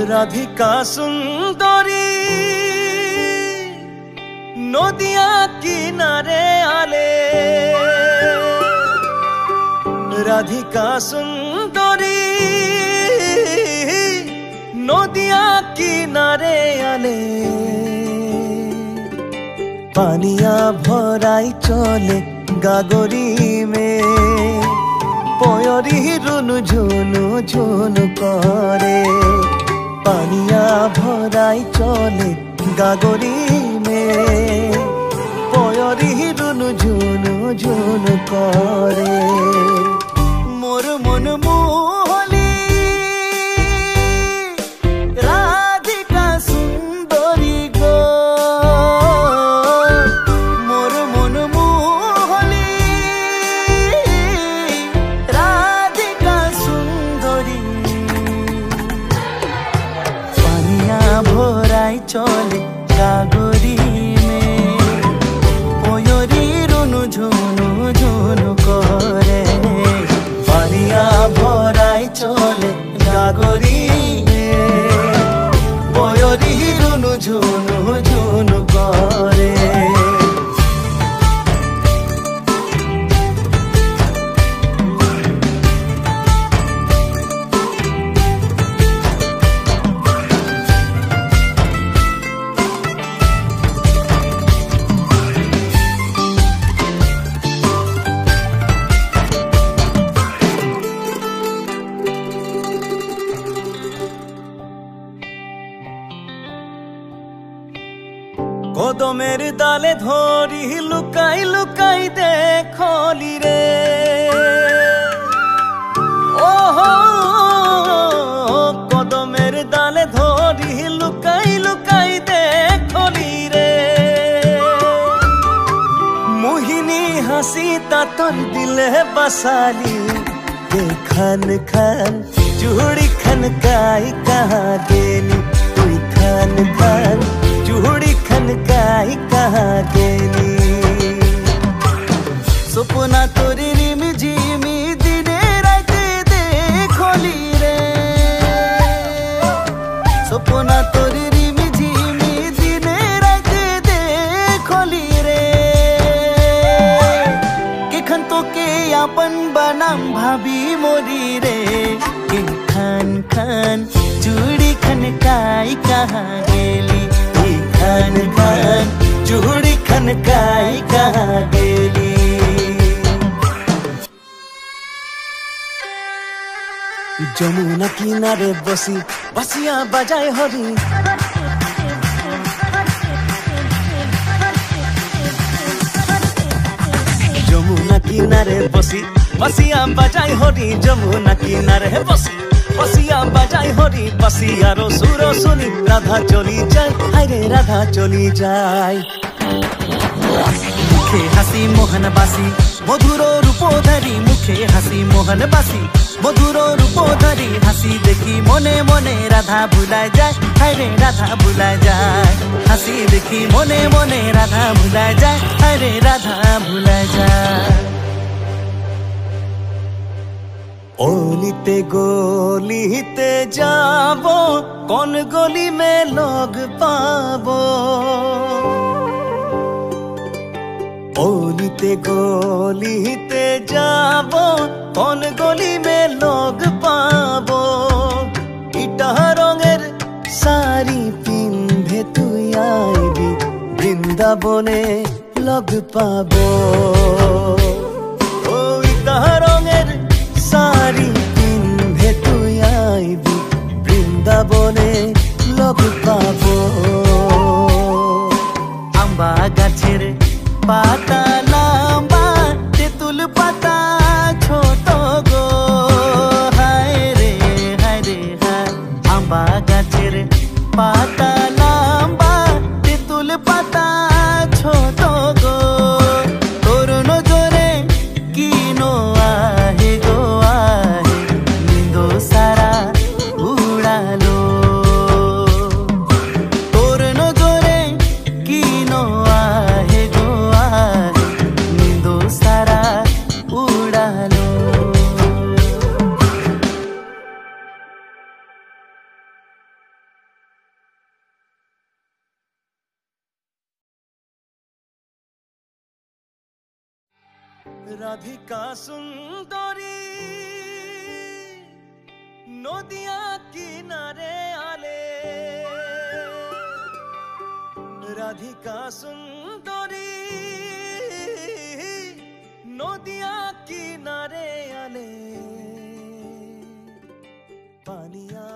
রাধিকা সুন্দরী নদিয়া কিনারে আলে, রাধিকা সুন্দরী নদিয়া কিনারে আলে। পানিয়া ভরাই চলে গাগরি মে, পয়রি রুনু ঝুনু ঝুনু করে। পানিয়া ভরাই চলে গাগরি মে, পয়রি রুনু ঝুনু ঝুনু করে। মোর মন মোহলি রাধিকা সুন্দরী গো, মোর মন মোহলি রাধিকা সুন্দরী। পানিয়া ভরাই চলে গাগরি মে, পয়রি রুনু ঝুনু ঝুনু করে। পানিয়া ভরাই চলে গাগরি মে, পয়রি রুনু ঝুনু ঝুনু করে। কদমের ডালে ধরি লুকাই লুকাই দেখলি রে, ওহো কদমের ডালে ধরি লুকাই লুকাই দেখলি রে। মোহিনী হাসি তাতর দিলে বাসালি, খান খান চুড়ি খনকাই কাহা গেলি তুই, খান খান চুড়ি খনকাই কাহা গেলি। সপনা তোর রিমি ঝিমি দিনে রাতে দেখলি রে, সপনা তোর রিমি ঝিমি দিনে রাতে দেখলি রে। কেখান তোকে আপন বানাম ভাবি মরি রে, খান খান চুড়ি খনকাই কাহা গেলি, খান খান চুড়ি খনকাই কাহা গেলি। যমুনা কিনারে বসি বাসিয়া বাজায় হরি, যমুনা কিনারে বসি বাসিয়া বাজায় হরি, যমুনা কিনারে বসি বাসিয়া বাজায় হরি। বাসিয়ার সুর শুনি রাধা চলি যায়, হায়রে রাধা চলি যায়। মুখে হাসি মোহন বাসি মধুর রূপধারী, মুখে হাসি মোহন বাসি মধুর রূপধারী। হাসি দেখি মনে মনে রাধা ভুলায় যায়, হায়রে রাধা ভুলায় যায়। হাসি দেখি মনে মনে রাধা ভুলায় যায়, হায়রে রাধা ভুলায় যায়। অলিতে গলিতে যাব, কোন গলি মে লগ পাবো। অলিতে গলিতে যাব, কোন গলি মে লগ পাবো। ইটা রঙের শাড়ি পিন্ধে তুই আইবি, বৃন্দাবনে লগ পাবো। ও ইটা রঙের শাড়ি পিন্ধে তুই আইবি, বৃন্দাবনে লগ পাবো। আম্বা গাছের পাতা লম্বা, তেঁতুল পাতা ছোট গো, হায় রে হায়। আম্বা গাছের পাতা লম্বা, তেঁতুল পাতা ছোট গো। তোর নজরে কি নো আহে গো আহে, নিন্দ সারা উড়ালো। তোর নজরে কি নো আহে গো আহে, নিন্দ সারা উড়ালো। রাধিকা সুন্দরী নদিয়া কিনারে আলে, রাধিকা সুন্দরী নদিয়া কিনারে আলে, পানিয়া